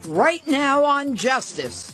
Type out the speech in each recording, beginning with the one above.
right now on Justice.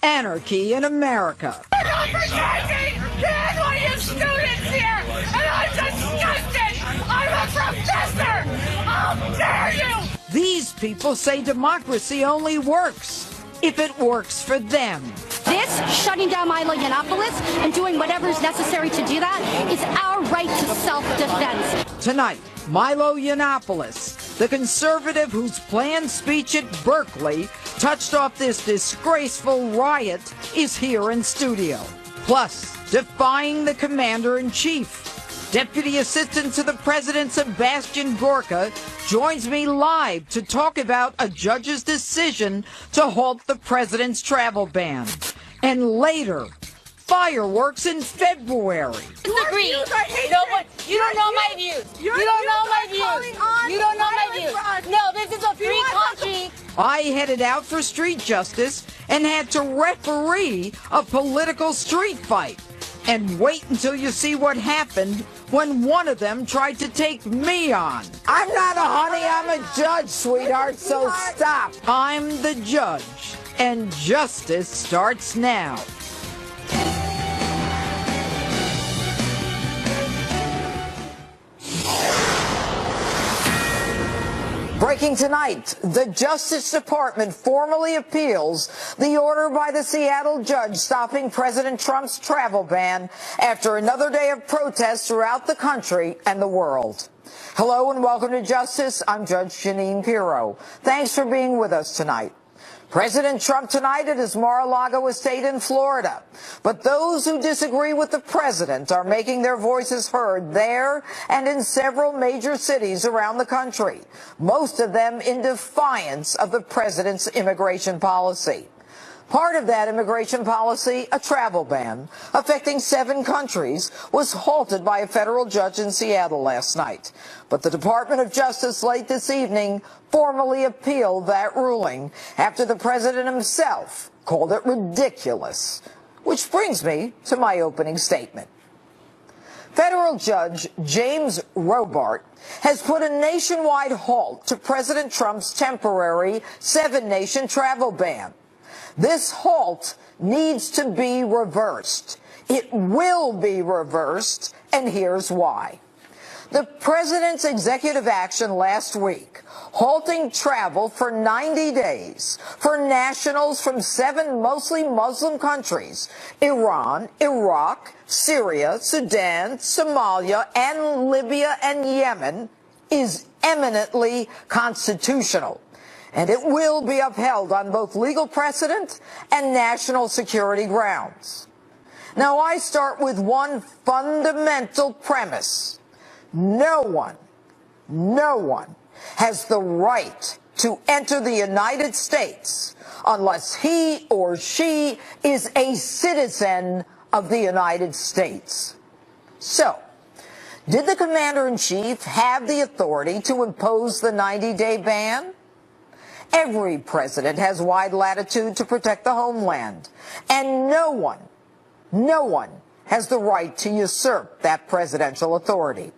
Anarchy in America. You're not protecting the NYU students here, and I'm disgusted! I'm a professor! How dare you! These people say democracy only works if it works for them. This, shutting down Milo Yiannopoulos and doing whatever's necessary to do that, is our right to self-defense. Tonight, Milo Yiannopoulos, the conservative whose planned speech at Berkeley touched off this disgraceful riot, is here in studio. Plus, defying the commander-in-chief. Deputy Assistant to the President Sebastian Gorka joins me live to talk about a judge's decision to halt the president's travel ban. And later, fireworks in February. Disagree. No, but you don't know my views. You don't know my views. You don't know my views. No, this is a free country. I headed out for street justice and had to referee a political street fight. And wait until you see what happened when one of them tried to take me on. I'm not a honey, I'm a judge, sweetheart, so stop. I'm the judge, and justice starts now. Breaking tonight, the Justice Department formally appeals the order by the Seattle judge stopping President Trump's travel ban after another day of protests throughout the country and the world. Hello and welcome to Justice. I'm Judge Jeanine Pirro. Thanks for being with us tonight. President Trump tonight at his Mar-a-Lago estate in Florida. But those who disagree with the president are making their voices heard there and in several major cities around the country, most of them in defiance of the president's immigration policy. Part of that immigration policy, a travel ban affecting 7 countries, was halted by a federal judge in Seattle last night. But the Department of Justice late this evening formally appealed that ruling after the president himself called it ridiculous. Which brings me to my opening statement. Federal Judge James Robart has put a nationwide halt to President Trump's temporary 7-nation travel ban. This halt needs to be reversed. It will be reversed, and here's why. The president's executive action last week, halting travel for 90 days for nationals from 7 mostly Muslim countries, Iran, Iraq, Syria, Sudan, Somalia, and Libya and Yemen, is eminently constitutional. And it will be upheld on both legal precedent and national security grounds. Now, I start with one fundamental premise. No one has the right to enter the United States unless he or she is a citizen of the United States. So, did the commander-in-chief have the authority to impose the 90-day ban? Every president has wide latitude to protect the homeland, and no one has the right to usurp that presidential authority.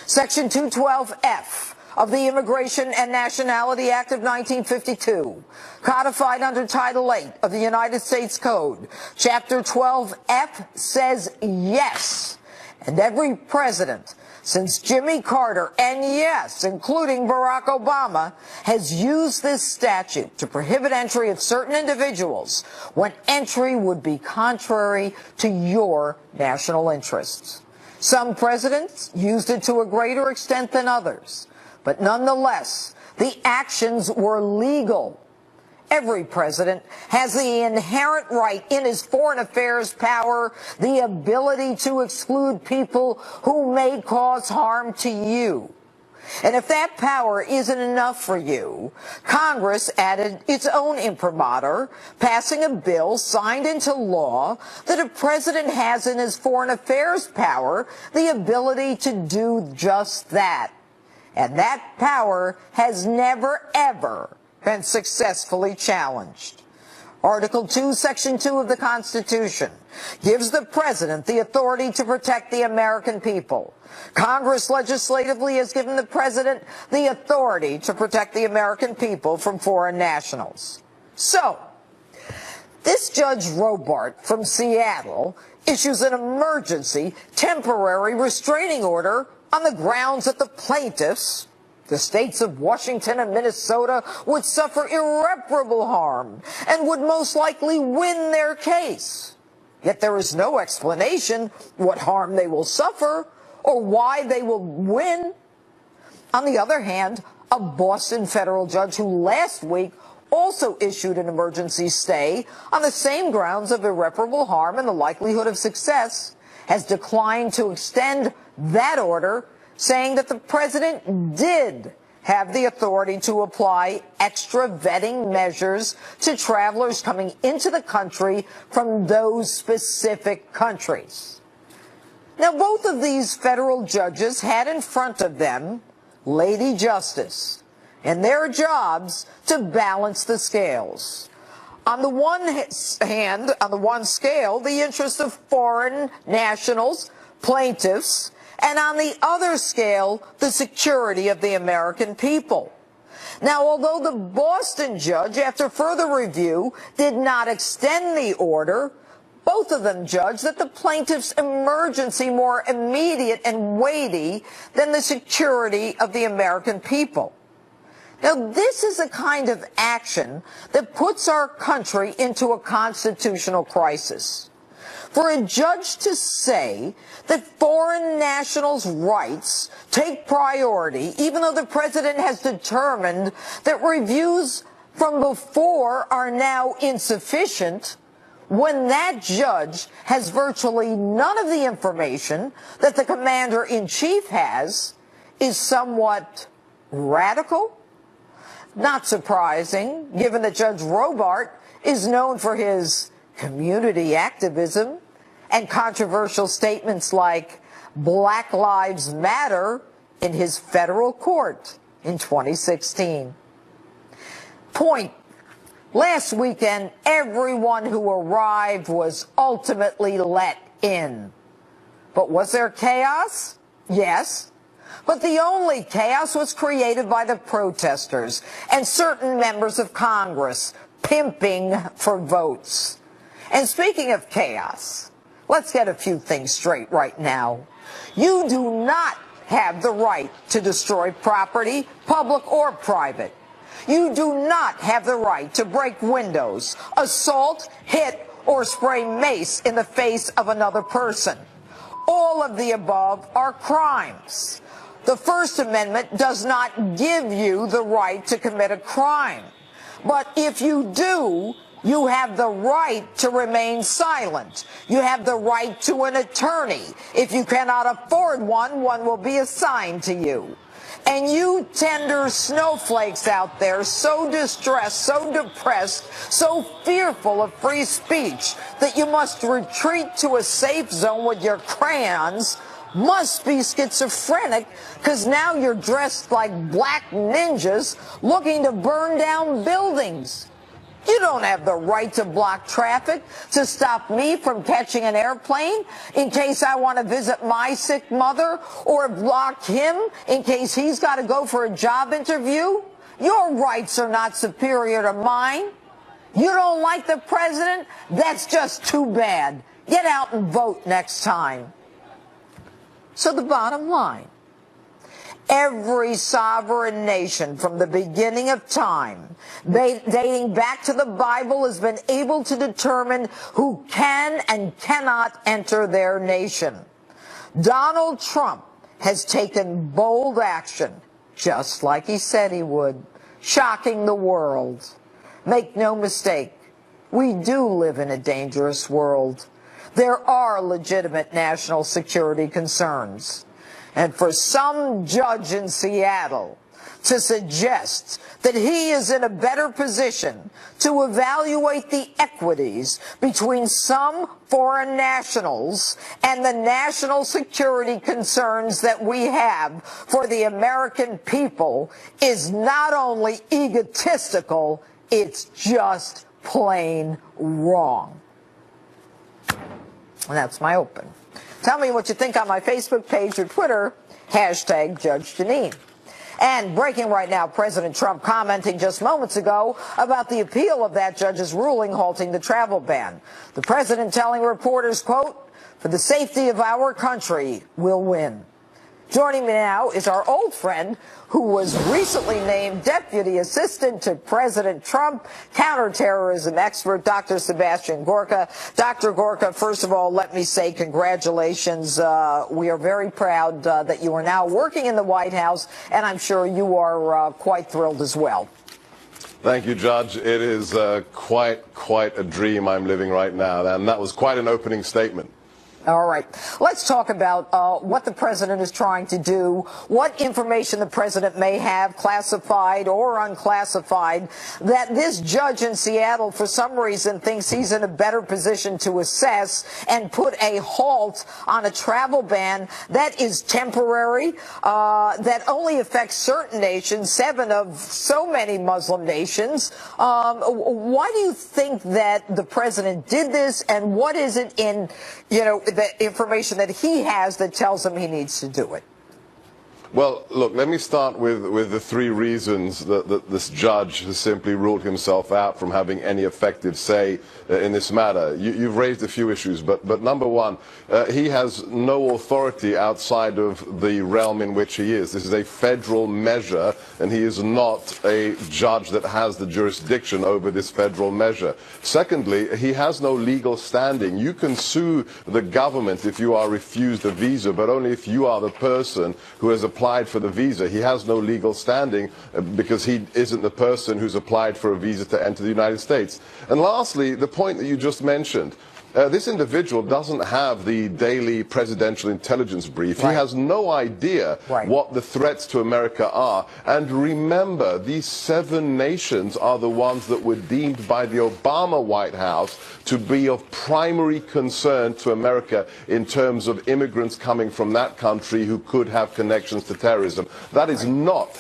Section 212F of the Immigration and Nationality Act of 1952, codified under Title 8 of the United States Code, Chapter 12F says yes, and every president since Jimmy Carter, and yes, including Barack Obama, has used this statute to prohibit entry of certain individuals when entry would be contrary to your national interests. Some presidents used it to a greater extent than others, but nonetheless, the actions were legal. Every president has the inherent right in his foreign affairs power, the ability to exclude people who may cause harm to you. And if that power isn't enough for you, Congress added its own imprimatur, passing a bill signed into law that a president has in his foreign affairs power the ability to do just that. And that power has never, ever been successfully challenged. Article 2, Section 2 of the Constitution gives the president the authority to protect the American people. Congress legislatively has given the president the authority to protect the American people from foreign nationals. So, this Judge Robart from Seattle issues an emergency temporary restraining order on the grounds that the plaintiffs, the states of Washington and Minnesota, would suffer irreparable harm and would most likely win their case. Yet there is no explanation what harm they will suffer or why they will win. On the other hand, a Boston federal judge who last week also issued an emergency stay on the same grounds of irreparable harm and the likelihood of success has declined to extend that order, saying that the president did have the authority to apply extra vetting measures to travelers coming into the country from those specific countries. Now, both of these federal judges had in front of them Lady Justice and their jobs to balance the scales. On the one hand, on the one scale, the interests of foreign nationals, plaintiffs, and on the other scale, the security of the American people. Now, although the Boston judge, after further review, did not extend the order, both of them judged that the plaintiff's emergency more immediate and weighty than the security of the American people. Now, this is a kind of action that puts our country into a constitutional crisis. For a judge to say that foreign nationals' rights take priority, even though the president has determined that reviews from before are now insufficient, when that judge has virtually none of the information that the commander-in-chief has, is somewhat radical. Not surprising, given that Judge Robart is known for his community activism and controversial statements like Black Lives Matter in his federal court in 2016. Point. Last weekend, everyone who arrived was ultimately let in. But was there chaos? Yes. But the only chaos was created by the protesters and certain members of Congress pimping for votes. And speaking of chaos, let's get a few things straight right now. You do not have the right to destroy property, public or private. You do not have the right to break windows, assault, hit, or spray mace in the face of another person. All of the above are crimes. The First Amendment does not give you the right to commit a crime. But if you do, you have the right to remain silent. You have the right to an attorney. If you cannot afford one, one will be assigned to you. And you tender snowflakes out there, so distressed, so depressed, so fearful of free speech that you must retreat to a safe zone with your crayons, must be schizophrenic, because now you're dressed like black ninjas looking to burn down buildings. You don't have the right to block traffic, to stop me from catching an airplane in case I want to visit my sick mother, or block him in case he's got to go for a job interview. Your rights are not superior to mine. You don't like the president? That's just too bad. Get out and vote next time. So the bottom line, every sovereign nation from the beginning of time, dating back to the Bible, has been able to determine who can and cannot enter their nation. Donald Trump has taken bold action, just like he said he would, shocking the world. Make no mistake, we do live in a dangerous world. There are legitimate national security concerns. And for some judge in Seattle to suggest that he is in a better position to evaluate the equities between some foreign nationals and the national security concerns that we have for the American people is not only egotistical, it's just plain wrong. And that's my open. Tell me what you think on my Facebook page or Twitter, hashtag Judge Jeanine. And breaking right now, President Trump commenting just moments ago about the appeal of that judge's ruling halting the travel ban. The president telling reporters, quote, "For the safety of our country, we'll win." Joining me now is our old friend who was recently named Deputy Assistant to President Trump, counterterrorism expert, Dr. Sebastian Gorka. Dr. Gorka, first of all, let me say congratulations. We are very proud that you are now working in the White House, and I'm sure you are quite thrilled as well. Thank you, Judge. It is quite a dream I'm living right now, and that was quite an opening statement. All right. Let's talk about what the president is trying to do, what information the president may have, classified or unclassified, that this judge in Seattle, for some reason, thinks he's in a better position to assess and put a halt on a travel ban that is temporary, that only affects certain nations, 7 of so many Muslim nations. Why do you think that the president did this, and what is it in, the information that he has that tells him he needs to do it? Well, look, let me start with the 3 reasons that this judge has simply ruled himself out from having any effective say in this matter. You've raised a few issues, but number 1, he has no authority outside of the realm in which he is. This is a federal measure, and he is not a judge that has the jurisdiction over this federal measure. Secondly, he has no legal standing. You can sue the government if you are refused a visa, but only if you are the person who has applied for the visa. He has no legal standing because he isn't the person who's applied for a visa to enter the United States. And lastly, the point that you just mentioned, this individual doesn't have the daily presidential intelligence brief. Right. He has no idea what the threats to America are. And remember, these 7 nations are the ones that were deemed by the Obama White House to be of primary concern to America in terms of immigrants coming from that country who could have connections to terrorism. That is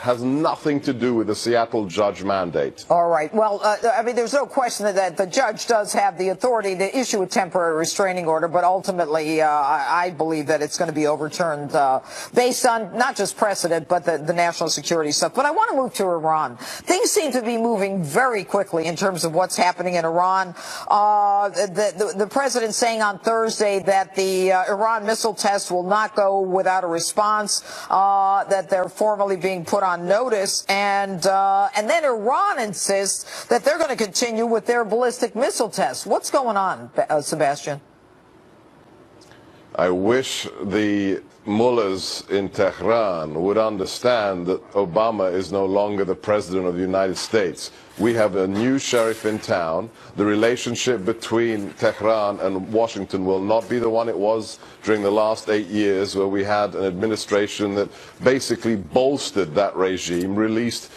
has nothing to do with the Seattle judge mandate. All right. Well, I mean, there's no question that the judge does have the authority to issue a temporary restraining order, but ultimately I believe that it's going to be overturned based on not just precedent, but the national security stuff. But I want to move to Iran. Things seem to be moving very quickly in terms of what's happening in Iran. The president saying on Thursday that the Iran missile test will not go without a response, that they're formally being put on notice, and then Iran insists that they're going to continue with their ballistic missile tests. What's going on, Sebastian? I wish the mullahs in Tehran would understand that Obama is no longer the president of the United States. We have a new sheriff in town. The relationship between Tehran and Washington will not be the one it was during the last 8 years, where we had an administration that basically bolstered that regime, released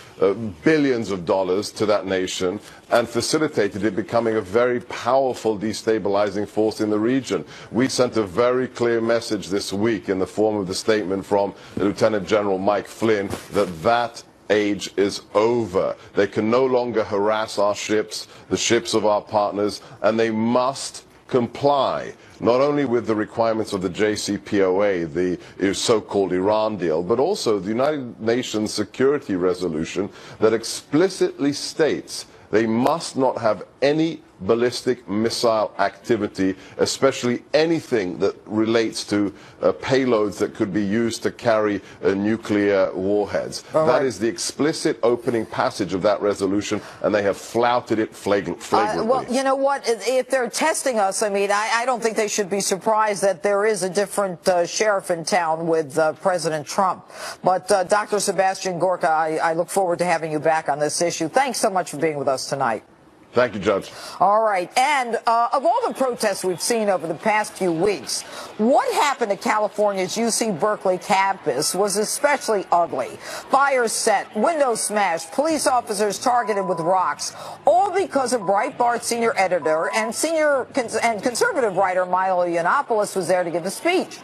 billions of dollars to that nation, and facilitated it becoming a very powerful destabilizing force in the region. We sent a very clear message this week in the form of the statement from Lieutenant General Mike Flynn that age is over. They can no longer harass our ships, the ships of our partners, and they must comply not only with the requirements of the JCPOA, the so-called Iran deal, but also the United Nations Security Resolution that explicitly states they must not have any ballistic missile activity, especially anything that relates to payloads that could be used to carry nuclear warheads. That is the explicit opening passage of that resolution, and they have flouted it flagrantly. Well, you know what? If they're testing us, I mean, I don't think they should be surprised that there is a different sheriff in town with President Trump. But Dr. Sebastian Gorka, I look forward to having you back on this issue. Thanks so much for being with us tonight. Thank you, Judge. All right. And of all the protests we've seen over the past few weeks, what happened at California's UC Berkeley campus was especially ugly. Fires set, windows smashed, police officers targeted with rocks, all because of Breitbart senior editor and conservative writer Milo Yiannopoulos was there to give a speech.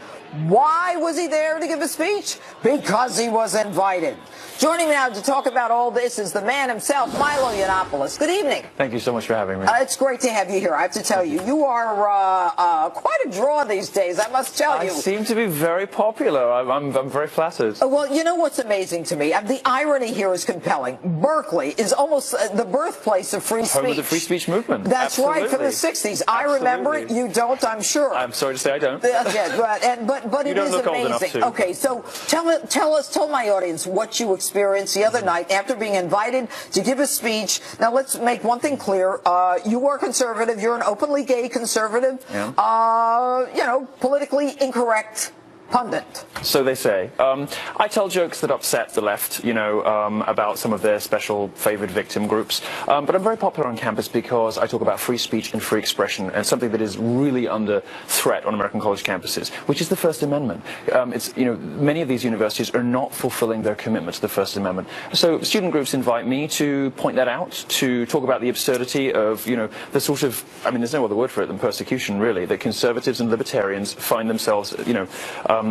Why was he there to give a speech? Because he was invited. Joining me now to talk about all this is the man himself, Milo Yiannopoulos. Good evening. Thank you so much for having me. It's great to have you here. I have to tell you, you are quite a draw these days, I must tell you. I seem to be very popular. I'm very flattered. Well, you know what's amazing to me? The irony here is compelling. Berkeley is almost the birthplace of free speech. Home of the free speech movement. That's Absolutely. right, from the 60s. I remember it. You don't, I'm sure. I'm sorry to say I don't. But it is amazing. Okay, so tell my audience what you experienced the other night after being invited to give a speech. Now, let's make one thing clear. You are conservative. You're an openly gay conservative. Yeah. You know, politically incorrect pundit. So they say. I tell jokes that upset the left, you know, about some of their special favored victim groups. But I'm very popular on campus because I talk about free speech and free expression and something that is really under threat on American college campuses, which is the First Amendment. It's, you know, many of these universities are not fulfilling their commitment to the First Amendment. So student groups invite me to point that out, to talk about the absurdity of, you know, the sort of, I mean, there's no other word for it than persecution, really, that conservatives and libertarians find themselves, you know,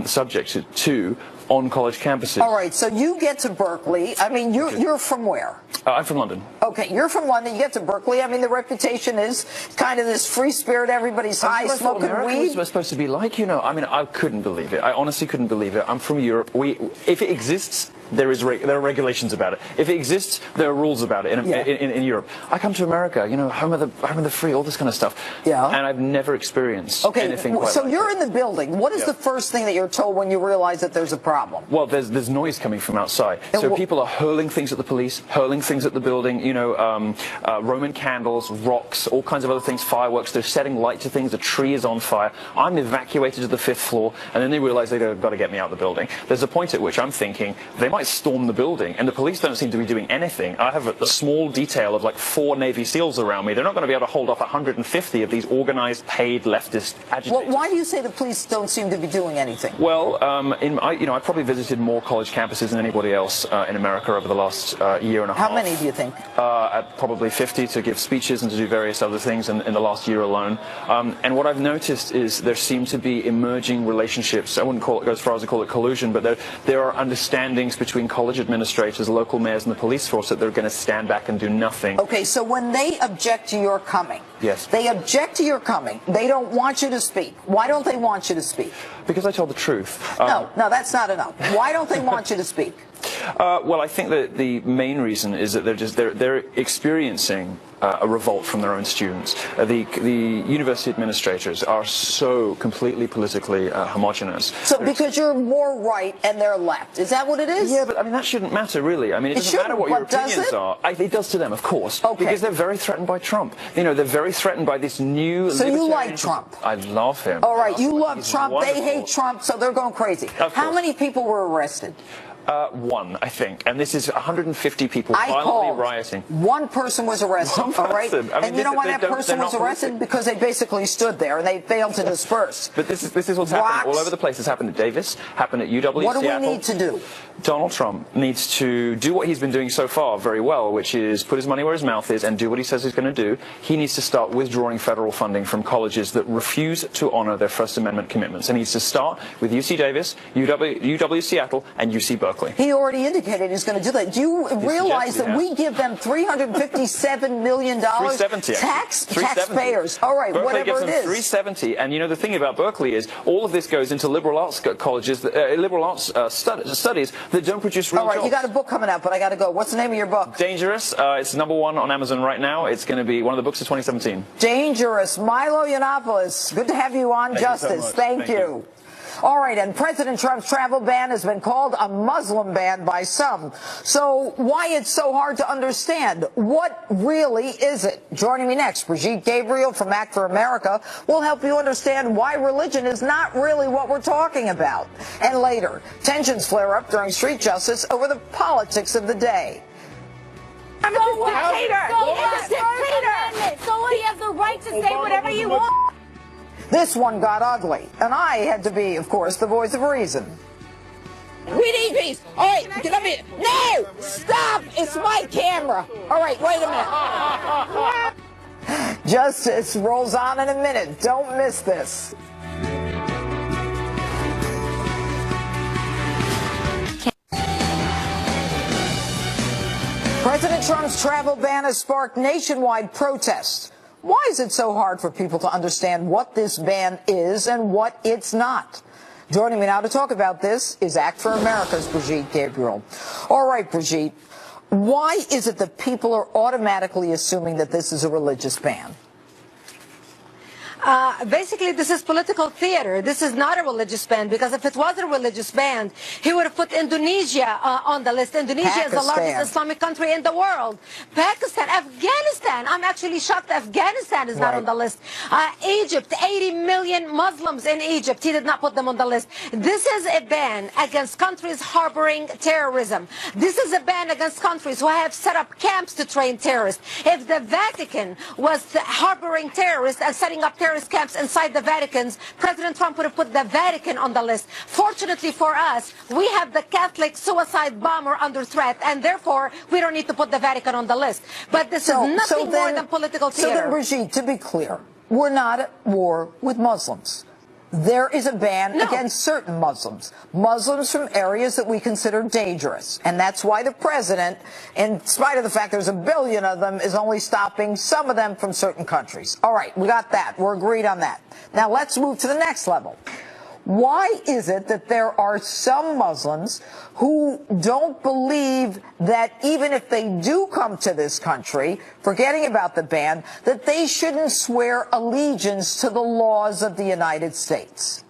subject to on college campuses. All right, so you get to Berkeley. I mean, you're from where? I'm from London. Okay, you're from London. You get to Berkeley. I mean, the reputation is kind of this free spirit. Everybody's high, smoking weed. What's supposed to be like, you know? I mean, I couldn't believe it. I honestly couldn't believe it. I'm from Europe. If it exists, there are regulations about it. If it exists, there are rules about it in Europe. I come to America, you know, home of the free, all this kind of stuff. Yeah. And I've never experienced anything quite so like you're it. in the building. What is the first thing that you're told when you realize that there's a problem? Well, there's noise coming from outside. So people are hurling things at the police, hurling things at the building, you know, Roman candles, rocks, all kinds of other things, fireworks. They're setting light to things. A tree is on fire. I'm evacuated to the 5th floor, and then they realize they've got to get me out of the building. There's a point at which I'm thinking they might storm the building, and the police don't seem to be doing anything. I have a small detail of like 4 Navy SEALs around me. They're not going to be able to hold off 150 of these organized, paid leftist agitators. Well, why do you say the police don't seem to be doing anything? Well, I probably visited more college campuses than anybody else in America over the last year and a half. How many do you think? Probably 50 to give speeches and to do various other things in the last year alone. And what I've noticed is there seem to be emerging relationships. I wouldn't go as far as to call it collusion, but there are understandings between college administrators, local mayors, and the police force that they're going to stand back and do nothing. Okay, so when they object to your coming, yes, they object to your coming. They don't want you to speak. Why don't they want you to speak? Because I told the truth. No, that's not enough. Why don't they want you to speak? Well, I think that the main reason is that they're experiencing a revolt from their own students. The university administrators are so completely politically homogenous. So because you're more right and they're left, is that what it is? Yeah, but I mean that shouldn't matter really. I mean it doesn't matter what your opinions are. It does to them, of course, because they're very threatened by Trump. You know, they're very threatened by this new. So you like Trump? I love him. All right, you love Trump. Wonderful. They hate Trump, so they're going crazy. How many people were arrested? One, I think, and this is 150 people violently rioting. One person was arrested, all right? I mean, and you know why that person was arrested? Because they basically stood there and they failed to disperse. But this is what's happening all over the place. It's happened at Davis, happened at UW, What do Seattle. we need to do? Donald Trump needs to do what he's been doing so far very well, which is put his money where his mouth is and do what he says he's going to do. He needs to start withdrawing federal funding from colleges that refuse to honor their First Amendment commitments. And he needs to start with UC Davis, UW Seattle, and UC Berkeley. He already indicated he's going to do that. Do you realize that we give them $357 million? Taxpayers. All right, Berkeley whatever gives it them is. 370. And you know the thing about Berkeley is all of this goes into liberal arts colleges, liberal arts studies that don't produce real jobs. All right, you got a book coming out, but I got to go. What's the name of your book? Dangerous. It's #1 on Amazon right now. It's going to be one of the books of 2017. Dangerous. Milo Yiannopoulos, good to have you on Justice. Thank you. All right, and President Trump's travel ban has been called a Muslim ban by some. So why it's so hard to understand? What really is it? Joining me next, Brigitte Gabriel from Act for America will help you understand why religion is not really what we're talking about. And later, tensions flare up during street justice over the politics of the day. I'm a dictator. So what? You have the right to say whatever you want. This one got ugly, and I had to be, of course, the voice of reason. We need peace. All right, let me. No! Stop! It's my camera. All right, wait a minute. Justice rolls on in a minute. Don't miss this. President Trump's travel ban has sparked nationwide protests. Why is it so hard for people to understand what this ban is and what it's not? Joining me now to talk about this is Act for America's Brigitte Gabriel. All right, Brigitte, why is it that people are automatically assuming that this is a religious ban? Basically, this is political theater. This is not a religious ban, because if it was a religious ban, he would have put Indonesia on the list. Indonesia is the largest Islamic country in the world. Pakistan, Afghanistan. I'm actually shocked Afghanistan is not on the list. Egypt, 80 million Muslims in Egypt. He did not put them on the list. This is a ban against countries harboring terrorism. This is a ban against countries who have set up camps to train terrorists. If the Vatican was harboring terrorists and setting up terrorist camps inside the Vatican's, President Trump would have put the Vatican on the list. Fortunately for us, we have the Catholic suicide bomber under threat, and therefore we don't need to put the Vatican on the list. But this is nothing more than political theater. So then, Brigitte, to be clear, we're not at war with Muslims. There is a ban against certain Muslims from areas that we consider dangerous. And that's why the president, in spite of the fact there's a billion of them, is only stopping some of them from certain countries. All right, we got that. We're agreed on that. Now let's move to the next level. Why is it that there are some Muslims who don't believe that even if they do come to this country, forgetting about the ban, that they shouldn't swear allegiance to the laws of the United States?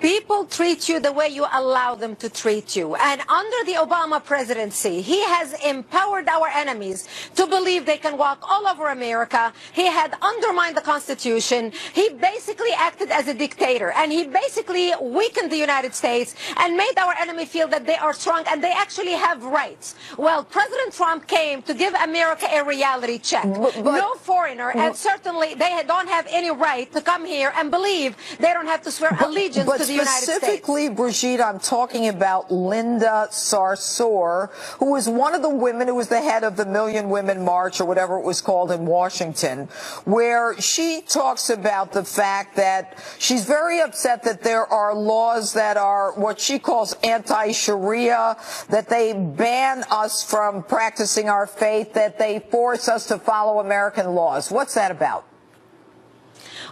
People treat you the way you allow them to treat you. And under the Obama presidency, he has empowered our enemies to believe they can walk all over America. He had undermined the Constitution. He basically acted as a dictator. And he basically weakened the United States and made our enemy feel that they are strong and they actually have rights. Well, President Trump came to give America a reality check. No foreigner, and certainly they don't have any right to come here and believe they don't have to swear allegiance to the specifically, Brigitte, I'm talking about Linda Sarsour, who was one of the women who was the head of the Million Women March, or whatever it was called, in Washington, where she talks about the fact that she's very upset that there are laws that are what she calls anti-Sharia, that they ban us from practicing our faith, that they force us to follow American laws. What's that about?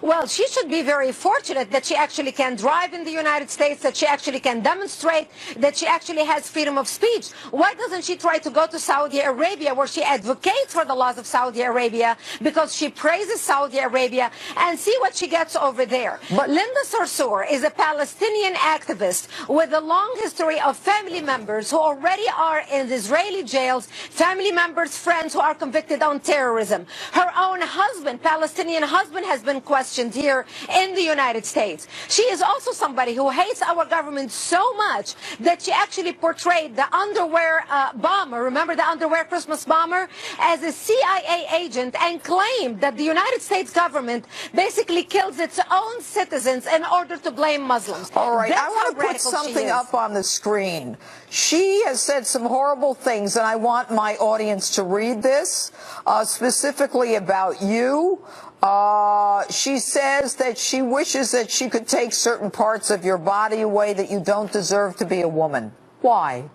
Well, she should be very fortunate that she actually can drive in the United States, that she actually can demonstrate, that she actually has freedom of speech. Why doesn't she try to go to Saudi Arabia, where she advocates for the laws of Saudi Arabia, because she praises Saudi Arabia, and see what she gets over there? But Linda Sarsour is a Palestinian activist with a long history of family members who already are in Israeli jails, family members, friends who are convicted on terrorism. Her own husband, Palestinian husband, has been questioned here in the United States. She is also somebody who hates our government so much that she actually portrayed the underwear bomber, remember the underwear Christmas bomber, as a CIA agent, and claimed that the United States government basically kills its own citizens in order to blame Muslims. All right, I want to put something up on the screen. She has said some horrible things, and I want my audience to read this, specifically about you. She says that she wishes that she could take certain parts of your body away, that you don't deserve to be a woman. Why?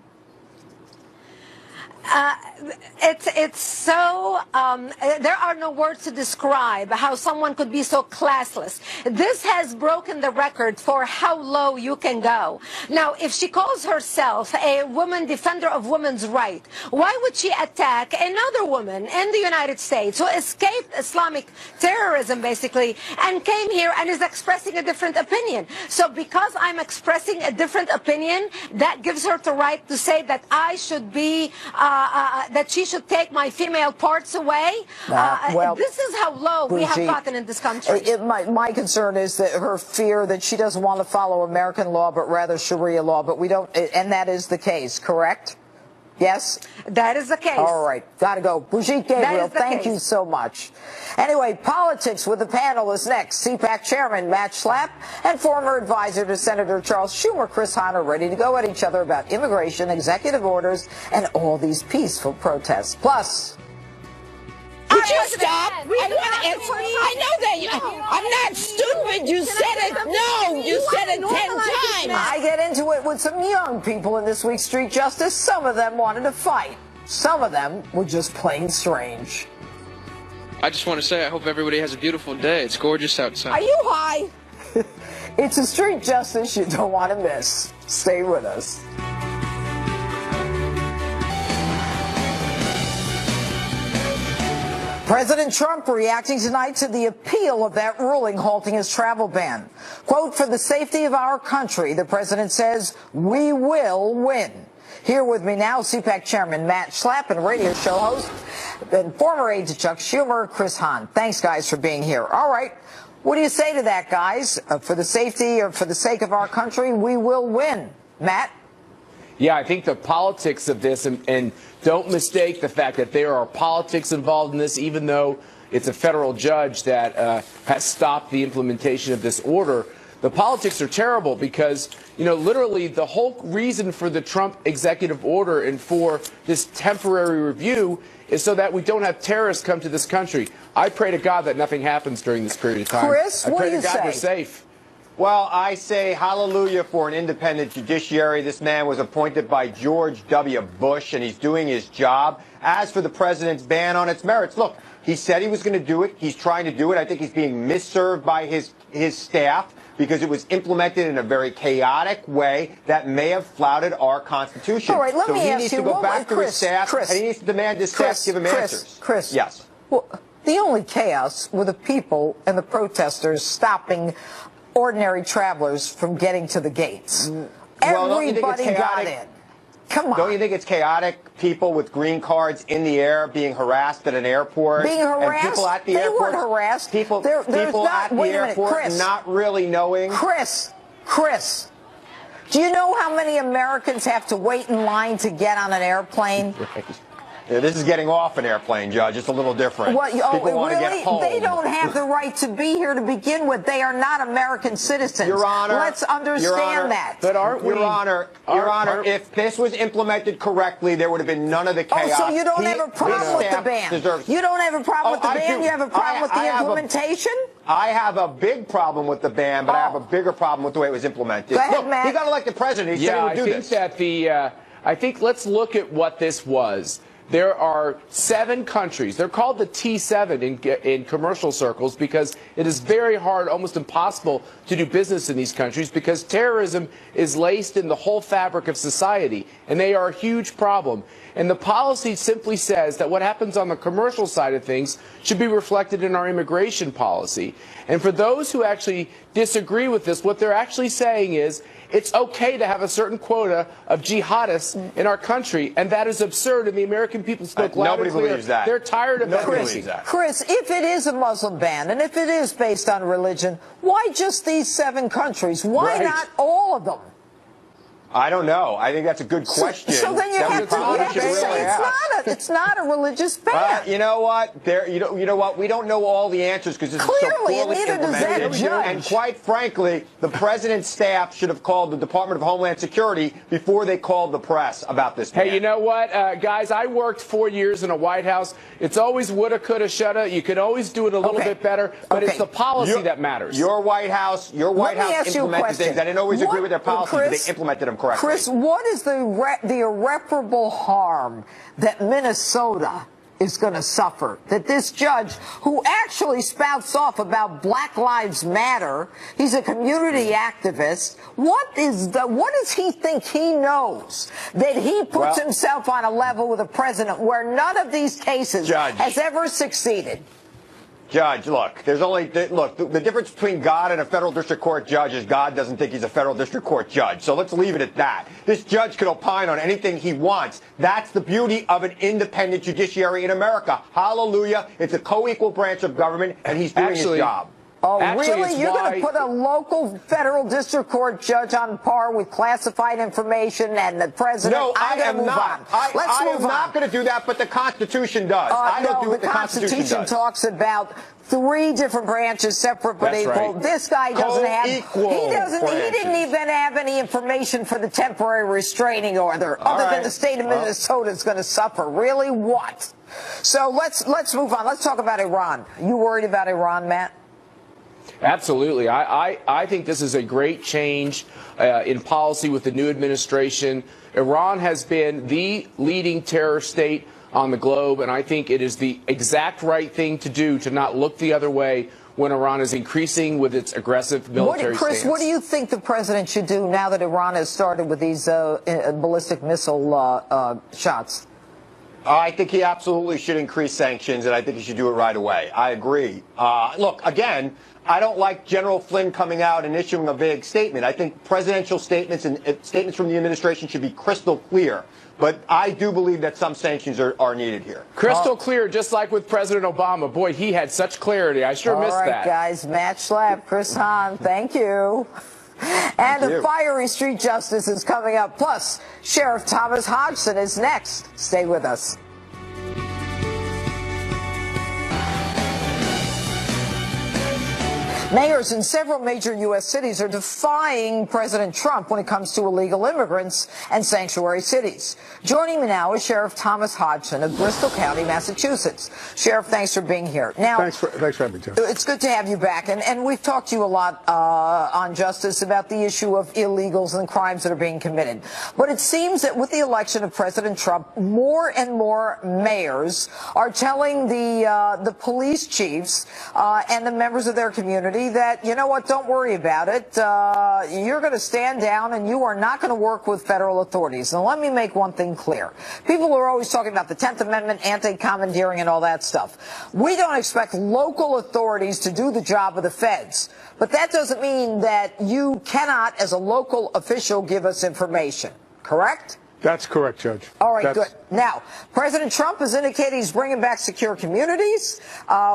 It's so, there are no words to describe how someone could be so classless. This has broken the record for how low you can go. Now, if she calls herself a woman defender of women's rights, why would she attack another woman in the United States who escaped Islamic terrorism, basically, and came here and is expressing a different opinion? So because I'm expressing a different opinion, that gives her the right to say that I should be, that she should take my female parts away. Well, this is how low we have gotten in this country. My concern is that her fear that she doesn't want to follow American law, but rather Sharia law. But we don't, and that is the case, correct? Yes? That is the case. All right. Got to go. Brigitte Gabriel, thank you so much. Anyway, politics with the panel is next. CPAC Chairman Matt Schlapp and former advisor to Senator Charles Schumer, Chris Hahn, are ready to go at each other about immigration, executive orders, and all these peaceful protests. Plus, we Would you stop? I know that I'm not stupid. You said it. No, you said it 10 times. I get into it with some young people in this week's Street Justice. Some of them wanted to fight. Some of them were just plain strange. I just want to say I hope everybody has a beautiful day. It's gorgeous outside. Are you high? It's a Street Justice you don't want to miss. Stay with us. President Trump reacting tonight to the appeal of that ruling halting his travel ban. Quote, for the safety of our country, the president says, we will win. Here with me now, CPAC Chairman Matt Schlapp and radio show host and former aide to Chuck Schumer, Chris Hahn. Thanks, guys, for being here. All right. What do you say to that, guys? For the safety or for the sake of our country, we will win. Matt? Yeah, I think the politics of this, and don't mistake the fact that there are politics involved in this, even though it's a federal judge that has stopped the implementation of this order. The politics are terrible because, you know, literally the whole reason for the Trump executive order and for this temporary review is so that we don't have terrorists come to this country. I pray to God that nothing happens during this period of time. Chris, I pray to God we're safe. Well, I say hallelujah for an independent judiciary. This man was appointed by George W. Bush, and he's doing his job. As for the president's ban on its merits, look, he said he was going to do it. He's trying to do it. I think he's being misserved by his staff because it was implemented in a very chaotic way that may have flouted our Constitution. All right, let me ask you. So he needs to go back to his staff, and he needs to demand his staff give him answers. Chris. Yes. Well, the only chaos were the people and the protesters stopping ordinary travelers from getting to the gates. Everybody got in. Come on. Don't you think it's chaotic? People with green cards in the air being harassed at an airport. Being harassed? And people at the They airport. weren't harassed. People at the airport not really knowing. Chris, do you know how many Americans have to wait in line to get on an airplane? Yeah, this is getting off an airplane, Judge. It's a little different. What, People want to really? get home. They don't have the right to be here to begin with. They are not American citizens. Your Honor, let's understand that. But Your Honor, if this was implemented correctly, there would have been none of the chaos. Oh, so you don't have a problem with the ban? You don't have a problem with the ban? You have a problem with the implementation? I have a big problem with the ban, but I have a bigger problem with the way it was implemented. Go ahead, look, Matt. he got elected president. He said he would do this. I think let's look at what this was. There are 7 countries. They're called the T7 in commercial circles because it is very hard, almost impossible, to do business in these countries because terrorism is laced in the whole fabric of society, and they are a huge problem. And the policy simply says that what happens on the commercial side of things should be reflected in our immigration policy. And for those who actually disagree with this, what they're actually saying is it's okay to have a certain quota of jihadists in our country, and that is absurd, and the American people spoke loud and clear. Nobody believes that. They're tired of that. Chris, if it is a Muslim ban, and if it is based on religion, why just these 7 countries? Why not all of them? I don't know. I think that's a good question. So then you have to say it's not a religious ban. You know what? You know what? We don't know all the answers because this is so poorly implemented. And quite frankly, the president's staff should have called the Department of Homeland Security before they called the press about this ban. Hey, you know what, guys? I worked 4 years in a White House. It's always woulda, coulda, shoulda. You could always do it a little bit better, but it's the policy that matters. Your White House implemented things. I didn't always agree with their policies, but they implemented them correctly. Chris, what is the irreparable harm that Minnesota is going to suffer? That this judge, who actually spouts off about Black Lives Matter, he's a community activist. What does he think he knows that he puts himself on a level with a president where none of these cases has ever succeeded? Judge, look, the difference between God and a federal district court judge is God doesn't think he's a federal district court judge. So let's leave it at that. This judge could opine on anything he wants. That's the beauty of an independent judiciary in America. Hallelujah. It's a co-equal branch of government, and he's doing his job. Oh, Actually, really? You're going to put a local federal district court judge on par with classified information and the president? No, I am not. I am not going to do that, but the Constitution does. I don't do what the Constitution does. Talks about 3 different branches, separate but equal. Right. This guy doesn't have. He didn't even have any information for the temporary restraining order, other than the state of Minnesota is going to suffer. Really, what? So let's move on. Let's talk about Iran. You worried about Iran, Matt? Absolutely. I think this is a great change in policy with the new administration. Iran has been the leading terror state on the globe, and I think it is the exact right thing to do to not look the other way when Iran is increasing with its aggressive military Chris, stance. what do you think the president should do now that Iran has started with these ballistic missile shots? I think he absolutely should increase sanctions, and I think he should do it right away. I agree. Look, again, I don't like General Flynn coming out and issuing a vague statement. I think presidential statements and statements from the administration should be crystal clear. But I do believe that some sanctions are needed here. Crystal clear, just like with President Obama. Boy, he had such clarity. I sure missed that. All right, guys, Matt Schlapp, Chris Hahn, thank you. And a fiery street justice is coming up. Plus, Sheriff Thomas Hodgson is next. Stay with us. Mayors in several major U.S. cities are defying President Trump when it comes to illegal immigrants and sanctuary cities. Joining me now is Sheriff Thomas Hodgson of Bristol County, Massachusetts. Sheriff, thanks for being here. Now, thanks for having me, Jeff. It's good to have you back. And we've talked to you a lot on Justice about the issue of illegals and crimes that are being committed. But it seems that with the election of President Trump, more and more mayors are telling the police chiefs and the members of their community that, you know what, don't worry about it. You're going to stand down and you are not going to work with federal authorities. And let me make one thing clear. People are always talking about the 10th Amendment, anti-commandeering and all that stuff. We don't expect local authorities to do the job of the feds. But that doesn't mean that you cannot, as a local official, give us information. Correct? That's correct, Judge. All right, good. Now, President Trump has indicated he's bringing back secure communities,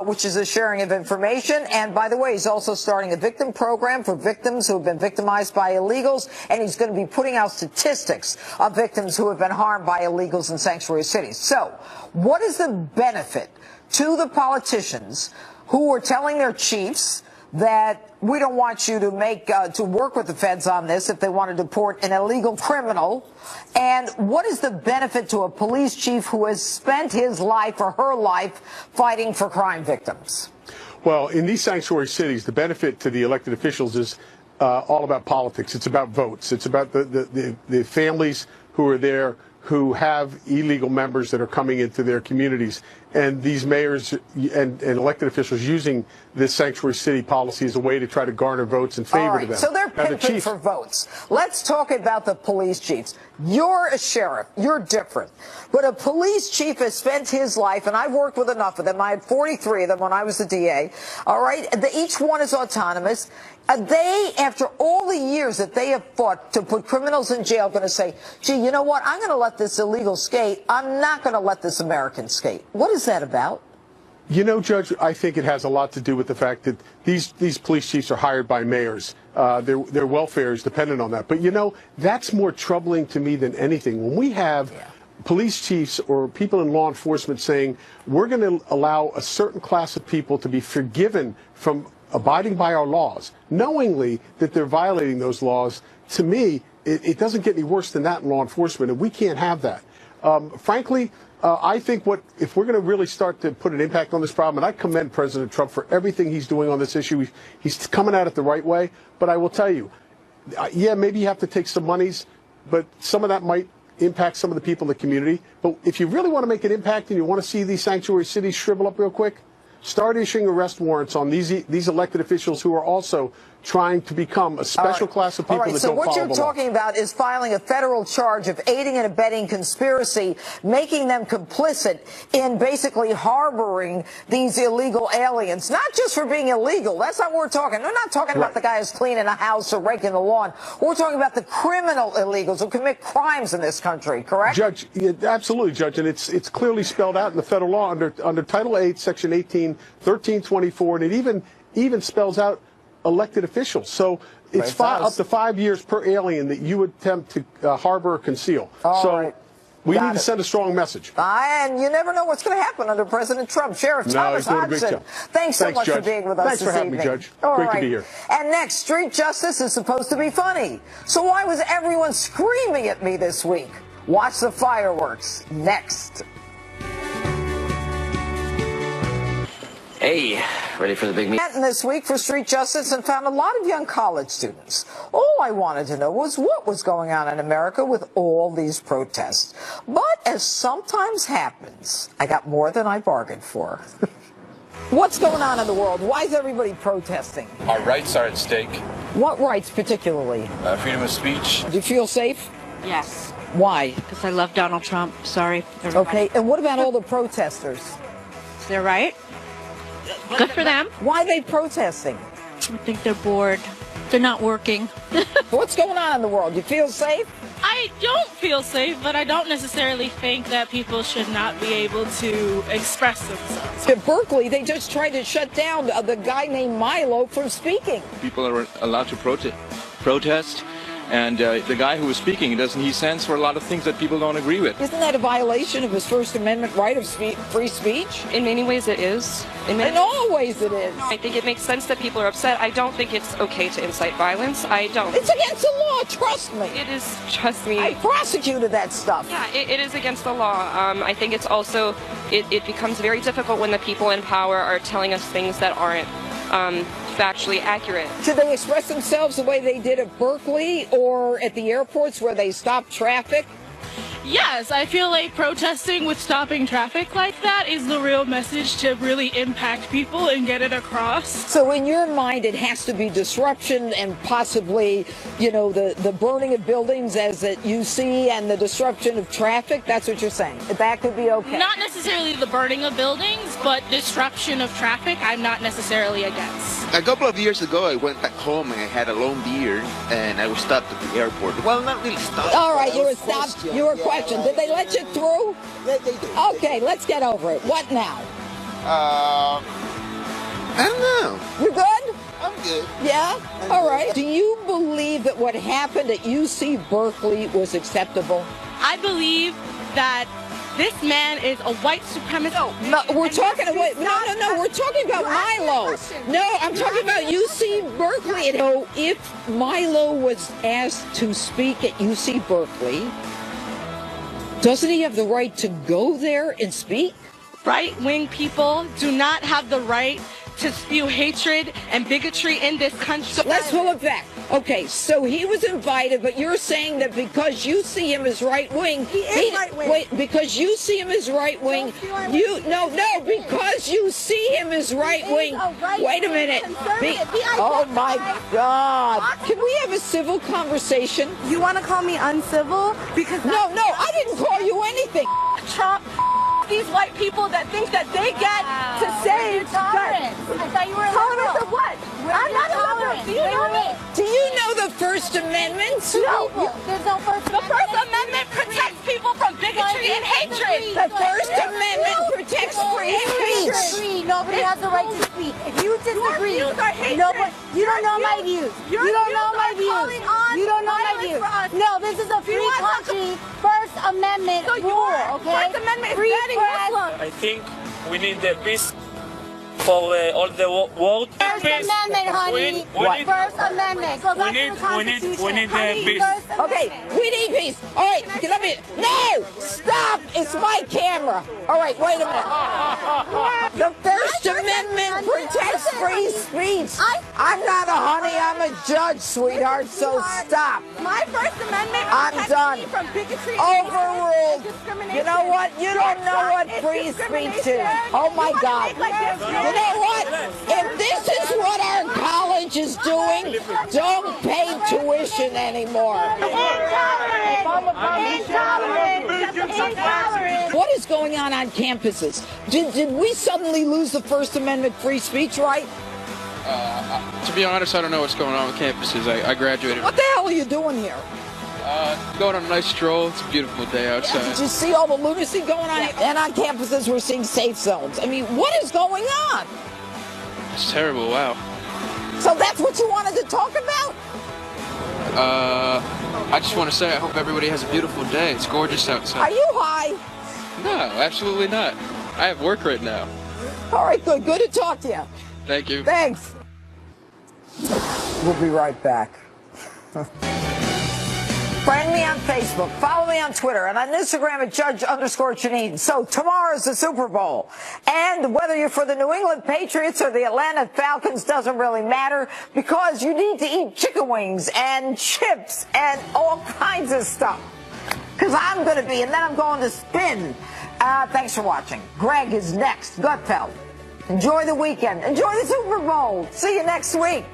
which is a sharing of information. And by the way, he's also starting a victim program for victims who have been victimized by illegals. And he's going to be putting out statistics of victims who have been harmed by illegals in sanctuary cities. So what is the benefit to the politicians who are telling their chiefs that we don't want you to to work with the feds on this if they want to deport an illegal criminal? And what is the benefit to a police chief who has spent his life or her life fighting for crime victims? Well, in these sanctuary cities, the benefit to the elected officials is all about politics. It's about votes. It's about the families who are there who have illegal members that are coming into their communities. And these mayors and elected officials using this sanctuary city policy as a way to try to garner votes in favor of them. So they're pimping for votes. Let's talk about the police chiefs. You're a sheriff. You're different. But a police chief has spent his life, and I've worked with enough of them. I had 43 of them when I was the DA. All right? Each one is autonomous. They, after all the years that they have fought to put criminals in jail, going to say, gee, you know what? I'm going to let this illegal skate. I'm not going to let this American skate. What is that about? You know, Judge, I think it has a lot to do with the fact that these police chiefs are hired by mayors. Their welfare is dependent on that. But, you know, that's more troubling to me than anything. When we have police chiefs or people in law enforcement saying we're going to allow a certain class of people to be forgiven from abiding by our laws, knowingly that they're violating those laws, to me, it doesn't get any worse than that in law enforcement, and we can't have that. Frankly, I think if we're going to really start to put an impact on this problem, and I commend President Trump for everything he's doing on this issue, he's coming at it the right way, but I will tell you, yeah, maybe you have to take some monies, but some of that might impact some of the people in the community. But if you really want to make an impact and you want to see these sanctuary cities shrivel up real quick, start issuing arrest warrants on these elected officials who are also trying to become a special class of people that don't follow the law. So what you're talking about is filing a federal charge of aiding and abetting conspiracy, making them complicit in basically harboring these illegal aliens, not just for being illegal. That's not what we're talking. We're not talking about the guy who's cleaning a house or raking the lawn. We're talking about the criminal illegals who commit crimes in this country, correct? Judge, absolutely, Judge, and it's clearly spelled out in the federal law under Title 8, Section 18, 1324, and it even even spells out elected officials. So it's up to 5 years per alien that you would attempt to harbor or conceal. We need to send a strong message. And you never know what's going to happen under President Trump. Sheriff Thomas Hodgson, thanks so much for being with us this evening. Thanks for having me, Judge. Great to be here. And next, street justice is supposed to be funny. So why was everyone screaming at me this week? Watch the fireworks next. Hey, ready for the big meeting? And this week for street justice and found a lot of young college students. All I wanted to know was what was going on in America with all these protests. But as sometimes happens, I got more than I bargained for. What's going on in the world? Why is everybody protesting? Our rights are at stake. What rights particularly? Freedom of speech. Do you feel safe? Yes. Why? Because I love Donald Trump. Sorry, everybody. Okay, and what about all the protesters? They're right. Good for them. Why are they protesting? I think they're bored. They're not working. What's going on in the world? You feel safe? I don't feel safe, but I don't necessarily think that people should not be able to express themselves. At Berkeley, they just tried to shut down the guy named Milo from speaking. People are allowed to protest. And the guy who was speaking, he stands for a lot of things that people don't agree with. Isn't that a violation of his First Amendment right of free speech? In many ways it is. In all ways it is. I think it makes sense that people are upset. I don't think it's okay to incite violence. I don't. It's against the law, trust me. It is, trust me. I prosecuted that stuff. Yeah, it is against the law. I think it's also, it becomes very difficult when the people in power are telling us things that aren't factually accurate. Should they express themselves the way they did at Berkeley or at the airports where they stopped traffic? Yes, I feel like protesting with stopping traffic like that is the real message to really impact people and get it across. So in your mind, it has to be disruption and possibly, the burning of buildings as at UC and the disruption of traffic? That's what you're saying? That could be okay? Not necessarily the burning of buildings, but disruption of traffic I'm not necessarily against. A couple of years ago, I went back home and I had a long beard and I was stopped at the airport. Well, not really stopped. All right, you were stopped. You were questioned. Did they let you through? They did. Okay, let's get over it. What now? I don't know. You good? I'm good. Yeah? All right. Do you believe that what happened at UC Berkeley was acceptable? I believe that this man is a white supremacist. No, we're talking about we're talking about Milo. No, I'm talking about UC Berkeley. So if Milo was asked to speak at UC Berkeley, doesn't he have the right to go there and speak? Right-wing people do not have the right to spew hatred and bigotry in this country. So let's pull it back. Okay, so he was invited, but you're saying that because you see him as right-wing, he is right-wing. Wait, because you see him as right-wing, because you see him as right-wing. Wait a minute. Oh my God! Can we have a civil conversation? You want to call me uncivil? Because no, I didn't call you anything. Trump. These white people that think that they get to say I thought you were tolerant of what? I'm not tolerant. Do you know me? Do you know the First Amendment? No. There's no First Amendment. The First Amendment protects people from bigotry and hatred. The First Amendment protects free speech. Nobody has the right to speak. If you disagree, you don't know my views. You don't know my views. You don't know my views. No, this is a free country. First Amendment rule, okay? First Amendment is Free banning Muslims. I think we need the peace for all the world. First Amendment, honey. First Amendment. Go back to the Constitution. We need the peace. Okay, we need peace. All right, let me. No, stop! It's my camera. All right, wait a minute. The First Amendment protects free speech. I'm not a honey. I'm a judge, sweetheart. So stop. My First Amendment I'm protects done. me from bigotry, Overruled. and discrimination. You know what? You don't know what free speech is. Oh my God. You know what? If this is what our college is doing, don't pay tuition anymore. Intolerant. What is going on campuses? Did we suddenly lose the First Amendment free speech right? To be honest, I don't know what's going on with campuses. I graduated. What the hell are you doing here? Going on a nice stroll. It's a beautiful day outside. Did you see all the lunacy going on? And on campuses, we're seeing safe zones. I mean, what is going on? It's terrible, wow. So that's what you wanted to talk about? I just want to say I hope everybody has a beautiful day. It's gorgeous outside. Are you high? No, absolutely not. I have work right now. All right, good. Good to talk to you. Thank you. Thanks. We'll be right back. Friend me on Facebook, follow me on Twitter, and on Instagram at Judge_Jeanine. So tomorrow's the Super Bowl. And whether you're for the New England Patriots or the Atlanta Falcons doesn't really matter, because you need to eat chicken wings and chips and all kinds of stuff. Because I'm going to be, and then I'm going to spin. Thanks for watching. Greg is next. Gutfeld. Enjoy the weekend. Enjoy the Super Bowl. See you next week.